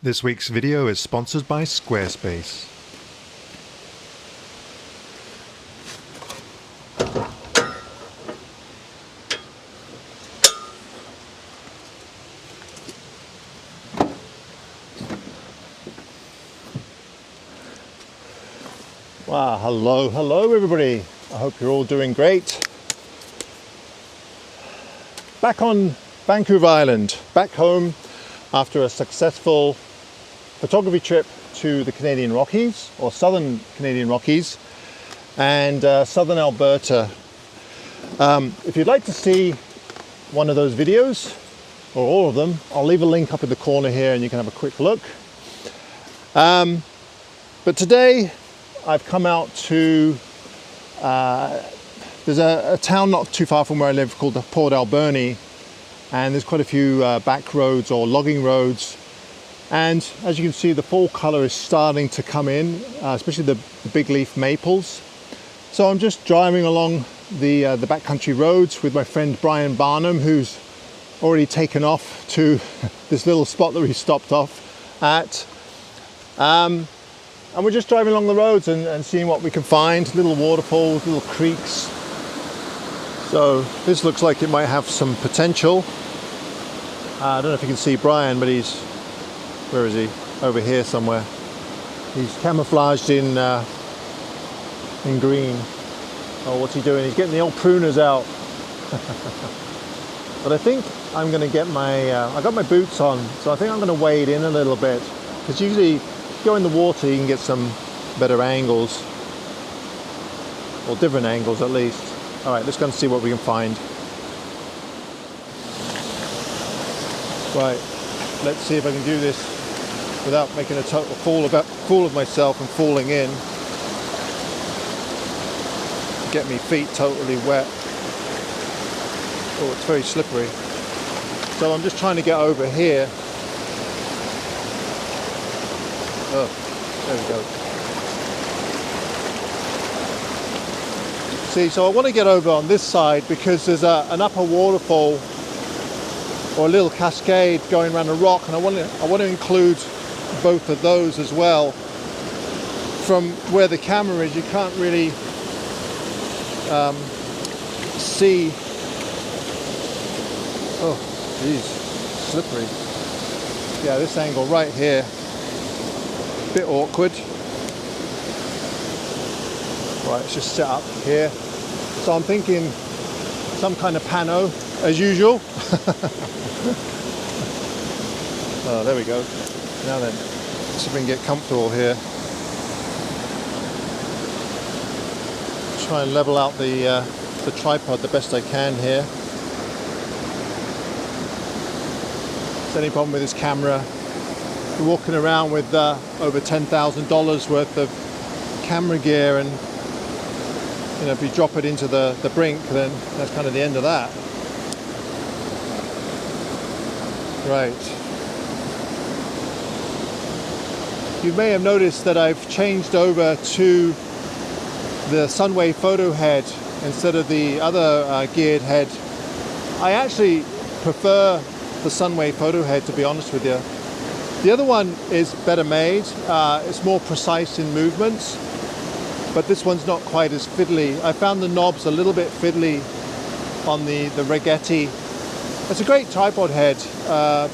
This week's video is sponsored by Squarespace. Wow, hello everybody. I hope you're all doing great. Back on Vancouver Island, back home after a successful photography trip to the Canadian Rockies, or southern Canadian Rockies, and southern Alberta. If you'd like to see one of those videos, or all of them, I'll leave a link up in the corner here and you can have a quick look. But today I've come out to, there's a town not too far from where I live called the Port Alberni, and there's quite a few back roads or logging roads. And as you can see, the fall color is starting to come in, especially the big leaf maples. So I'm just driving along the backcountry roads with my friend Brian Barnham, who's already taken off to this little spot that we stopped off at. And we're just driving along the roads and seeing what we can find, little waterfalls, little creeks. So this looks like it might have some potential. I don't know if you can see Brian, but he's, where is he? Over here somewhere. He's camouflaged in green. Oh, what's he doing? He's getting the old pruners out. But I think I'm going to get my, I got my boots on, so I think I'm going to wade in a little bit. Because usually, if you go in the water, you can get some better angles. Or different angles at least. All right, let's go and see what we can find. Right, let's see if I can do this without making a total fool of myself and falling in. Get me feet totally wet. Oh, it's very slippery. So I'm just trying to get over here. Oh, there we go. See, so I want to get over on this side because there's an upper waterfall or a little cascade going around a rock, and I want to include both of those as well. From where the camera is, you can't really see. Oh, geez, slippery. Yeah, this angle right here, bit awkward. Right, it's just set up here. So I'm thinking some kind of pano, as usual. Oh, there we go. Now then, let's see if we can get comfortable here. Try and level out the tripod the best I can here. If there's any problem with this camera, we're walking around with over $10,000 worth of camera gear, and you know, if you drop it into the brink, then that's kind of the end of that. Right. You may have noticed that I've changed over to the Sunway photo head instead of the other geared head. I actually prefer the Sunway photo head, to be honest with you. The other one is better made. It's more precise in movements, but this one's not quite as fiddly. I found the knobs a little bit fiddly on the Rigetti. It's a great tripod head,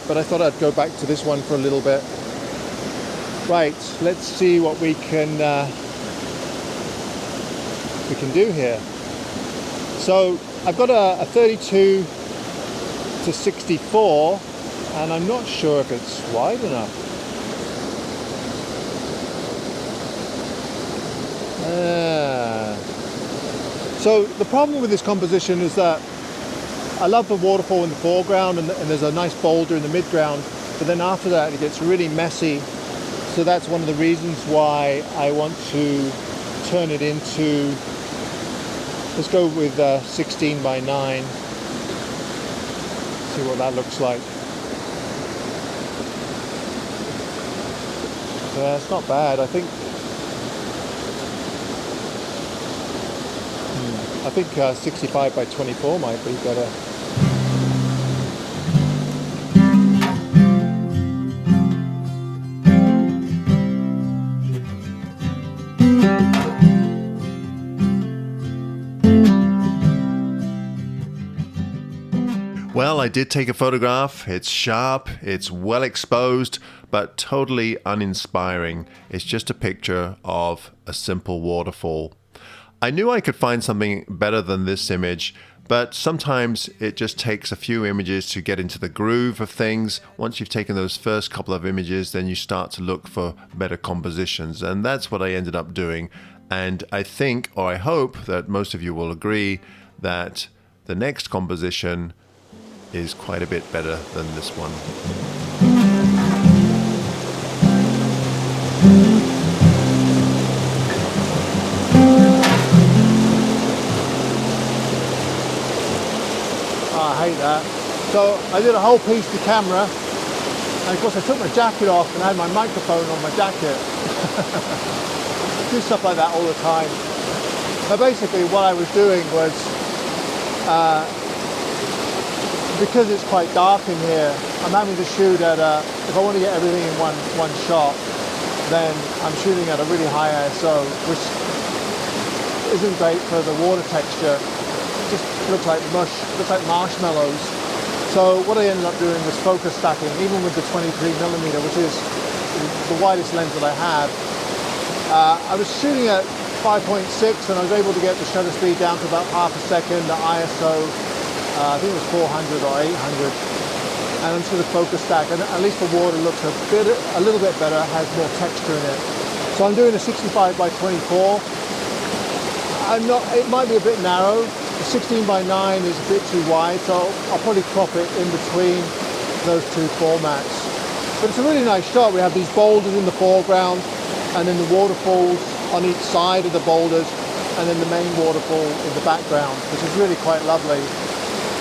but I thought I'd go back to this one for a little bit. Right, let's see what we can do here. So I've got a 32 to 64, and I'm not sure if it's wide enough. So the problem with this composition is that I love the waterfall in the foreground, and there's a nice boulder in the midground, but then after that it gets really messy. So that's one of the reasons why I want to turn it into, let's go with 16 by 9. See what that looks like. Yeah, it's not bad. I think 65 by 24 might be better. I did take a photograph. It's sharp, it's well exposed, but totally uninspiring. It's just a picture of a simple waterfall. I knew I could find something better than this image, but sometimes it just takes a few images to get into the groove of things. Once you've taken those first couple of images, then you start to look for better compositions, and that's what I ended up doing. And I think, or I hope, that most of you will agree that the next composition is quite a bit better than this one. I hate that. So I did a whole piece to camera, and of course I took my jacket off and I had my microphone on my jacket. Do stuff like that all the time. But basically what I was doing was, because it's quite dark in here, I'm having to shoot at if I want to get everything in one shot, then I'm shooting at a really high ISO, which isn't great for the water texture. It just looks like mush, looks like marshmallows. So what I ended up doing was focus stacking, even with the 23mm, which is the widest lens that I have. I was shooting at 5.6 and I was able to get the shutter speed down to about half a second, the ISO, I think it was 400 or 800. And I'm just going to focus stack, and at least the water looks a little bit better, has more texture in it. So I'm doing a 65 by 24. It might be a bit narrow. The 16 by 9 is a bit too wide, so I'll probably crop it in between those two formats. But it's a really nice shot. We have these boulders in the foreground, and then the waterfalls on each side of the boulders, and then the main waterfall in the background, which is really quite lovely.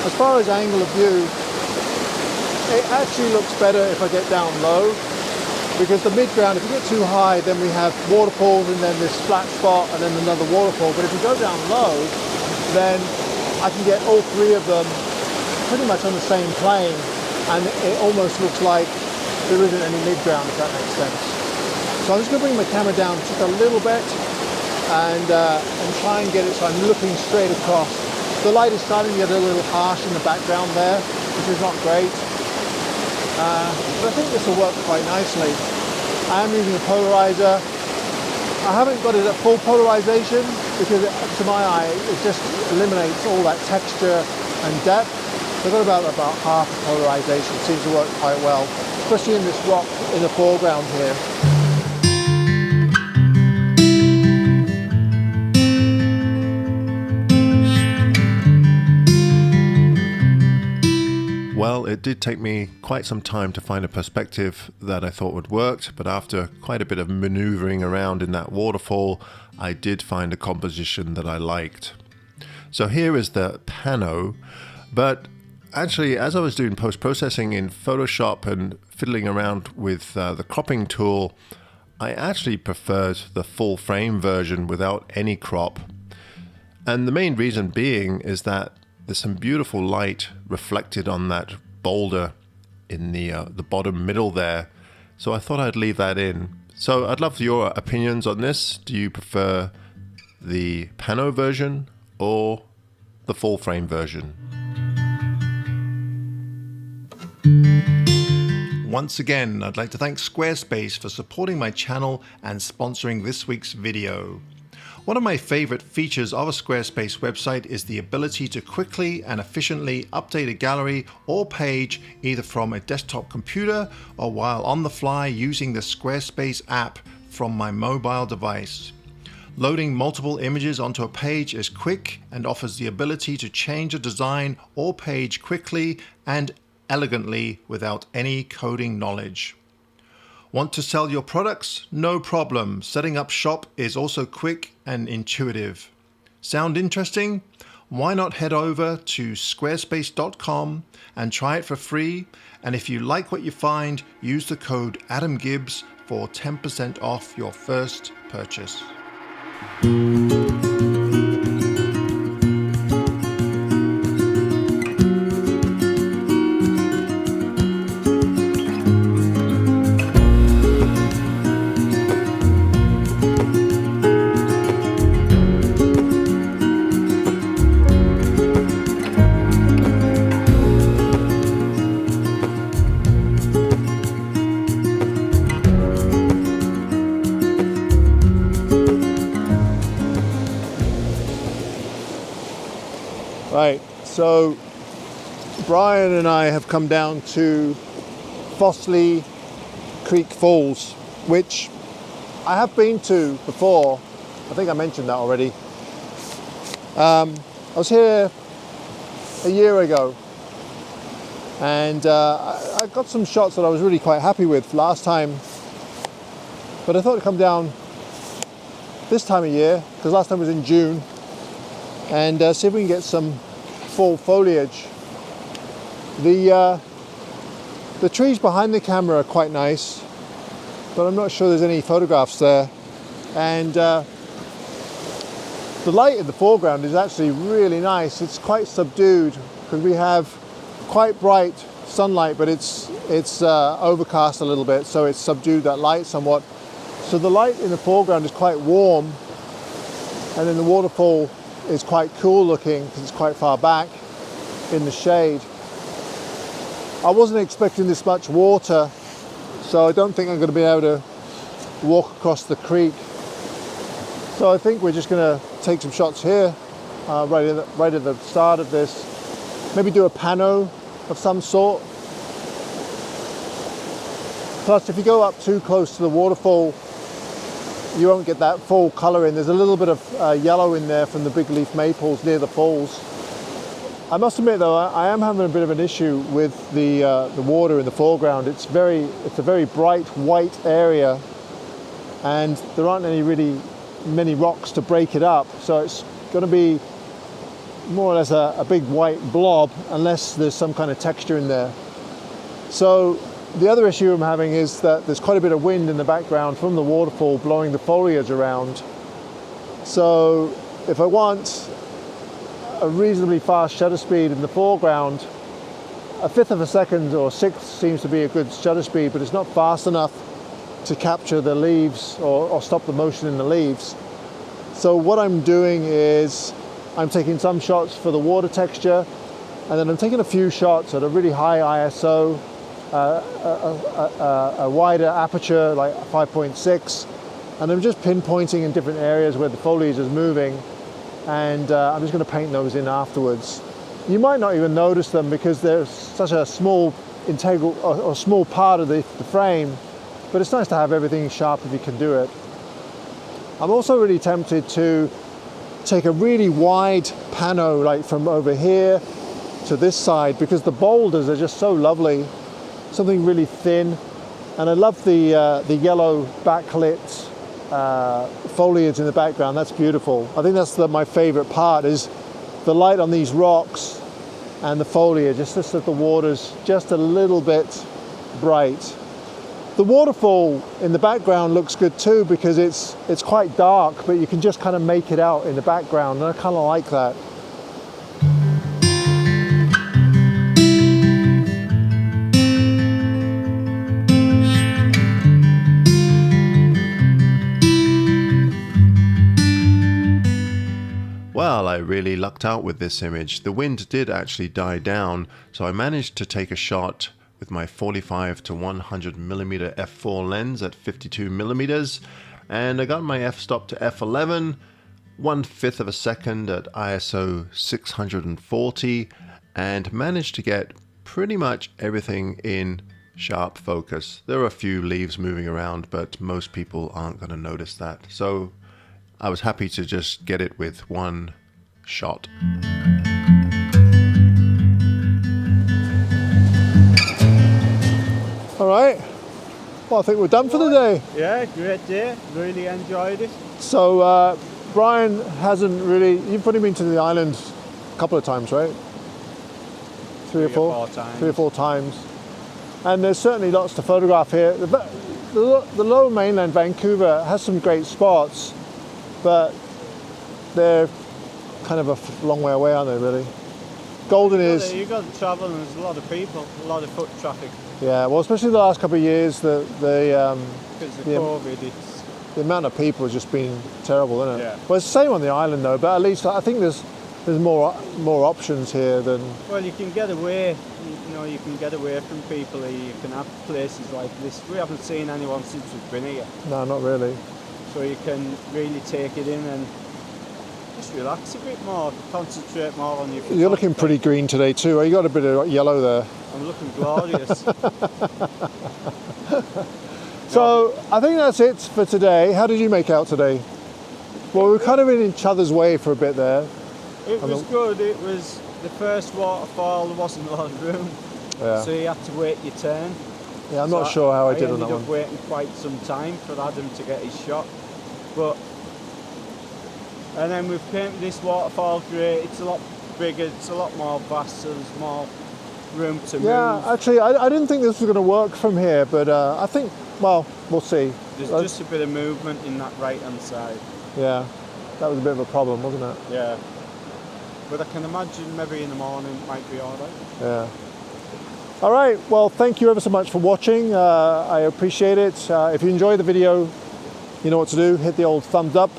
As far as angle of view, it actually looks better if I get down low, because the mid-ground, if you get too high, then we have waterfalls and then this flat spot and then another waterfall. But if you go down low, then I can get all three of them pretty much on the same plane, and it almost looks like there isn't any mid-ground, if that makes sense. So I'm just going to bring my camera down just a little bit and try and get it so I'm looking straight across. The light is starting to get a little harsh in the background there, which is not great. But I think this will work quite nicely. I am using a polarizer. I haven't got it at full polarization because to my eye it just eliminates all that texture and depth. So I've got about half a polarization. It seems to work quite well, especially in this rock in the foreground here. Well, it did take me quite some time to find a perspective that I thought would work, but after quite a bit of maneuvering around in that waterfall, I did find a composition that I liked. So here is the pano, but actually as I was doing post-processing in Photoshop and fiddling around with the cropping tool, I actually preferred the full frame version without any crop. And the main reason being is that there's some beautiful light reflected on that boulder in the bottom middle there. So I thought I'd leave that in. So I'd love your opinions on this. Do you prefer the pano version or the full frame version? Once again, I'd like to thank Squarespace for supporting my channel and sponsoring this week's video. One of my favorite features of a Squarespace website is the ability to quickly and efficiently update a gallery or page either from a desktop computer or while on the fly using the Squarespace app from my mobile device. Loading multiple images onto a page is quick and offers the ability to change a design or page quickly and elegantly without any coding knowledge. Want to sell your products? No problem. Setting up shop is also quick and intuitive. Sound interesting? Why not head over to squarespace.com and try it for free? And if you like what you find, use the code AdamGibbs for 10% off your first purchase. Right, so Brian and I have come down to Fosli Creek Falls, which I have been to before. I think I mentioned that already. I was here a year ago, and I got some shots that I was really quite happy with last time, but I thought I'd come down this time of year, because last time was in June, and see if we can get some fall foliage. The trees behind the camera are quite nice, but I'm not sure there's any photographs there. And the light in the foreground is actually really nice. It's quite subdued because we have quite bright sunlight, but it's overcast a little bit, so it's subdued that light somewhat. So the light in the foreground is quite warm, and then the waterfall is quite cool looking because it's quite far back in the shade. I wasn't expecting this much water, so I don't think I'm going to be able to walk across the creek. So I think we're just going to take some shots here, right at the start of this. Maybe do a pano of some sort. Plus, if you go up too close to the waterfall, you won't get that full colour in. There's a little bit of yellow in there from the big leaf maples near the falls. I must admit though, I am having a bit of an issue with the water in the foreground. It's a very bright white area, and there aren't really many rocks to break it up. So it's going to be more or less a big white blob unless there's some kind of texture in there. So the other issue I'm having is that there's quite a bit of wind in the background from the waterfall blowing the foliage around. So if I want a reasonably fast shutter speed in the foreground, a fifth of a second or sixth seems to be a good shutter speed, but it's not fast enough to capture the leaves or stop the motion in the leaves. So what I'm doing is I'm taking some shots for the water texture, and then I'm taking a few shots at a really high ISO, a wider aperture like 5.6, and I'm just pinpointing in different areas where the foliage is moving, and I'm just going to paint those in afterwards. You might not even notice them because they're such a small integral or small part of the frame, but it's nice to have everything sharp if you can do it. I'm also really tempted to take a really wide pano, like from over here to this side, because the boulders are just so lovely. Something really thin, and I love the yellow backlit foliage in the background. That's beautiful. I think that's my favorite part, is the light on these rocks and the foliage. It's just that the water's just a little bit bright. The waterfall in the background looks good too, because it's quite dark, but you can just kind of make it out in the background, and I kind of like that. Well, I really lucked out with this image. The wind did actually die down, so I managed to take a shot with my 45 to 100 millimeter f4 lens at 52 millimeters, and I got my f-stop to f11, 1/5 of a second at ISO 640, and managed to get pretty much everything in sharp focus. There are a few leaves moving around, but most people aren't going to notice that. So I was happy to just get it with one shot. All right, well, I think we're done for the day. Yeah, great day. Really enjoyed it. So Brian hasn't really, you've only been to the island a couple of times, right? Three or four times. 3 or 4 times. And there's certainly lots to photograph here. The lower mainland, Vancouver, has some great spots, but they're kind of a long way away, aren't they, really? Golden is... You've got to travel, and there's a lot of people, a lot of foot traffic. Yeah, well, especially the last couple of years, Because of COVID, it's... the amount of people has just been terrible, isn't it? Yeah. Well, it's the same on the island, though, but at least I think there's more options here than... Well, you can get away, you can get away from people here. You can have places like this. We haven't seen anyone since we've been here. No, not really. So you can really take it in, and Just relax a bit more, concentrate more on your You're looking pretty green today too. You got a bit of yellow there. I'm looking glorious. So I think that's it for today. How did you make out today? Well, we were kind of in each other's way for a bit there. It was good. It was the first waterfall. There wasn't a lot of room, so you had to wait your turn. Yeah, I'm not sure how I did on that one. I ended up waiting quite some time for Adam to get his shot, and then we've came to this waterfall. Great. It's a lot bigger. It's a lot more vast. So there's more room to move. Yeah, actually, I didn't think this was going to work from here, but I think, well, we'll see. There's just a bit of movement in that right-hand side. Yeah, that was a bit of a problem, wasn't it? Yeah. But I can imagine maybe in the morning it might be all right. Yeah. All right, well, thank you ever so much for watching. I appreciate it. If you enjoyed the video, you know what to do. Hit the old thumbs up.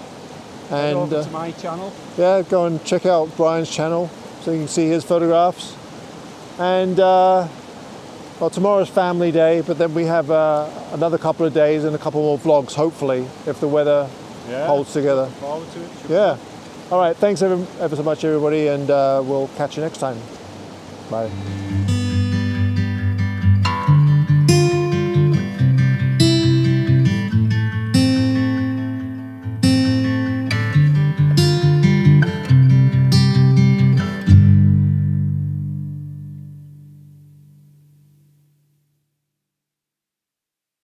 Head over to my channel. Yeah, go and check out Brian's channel so you can see his photographs. And well, tomorrow's family day, but then we have another couple of days and a couple more vlogs, hopefully, if the weather holds together. Looking forward to it. Yeah. All right, thanks ever so much, everybody, and we'll catch you next time. Bye.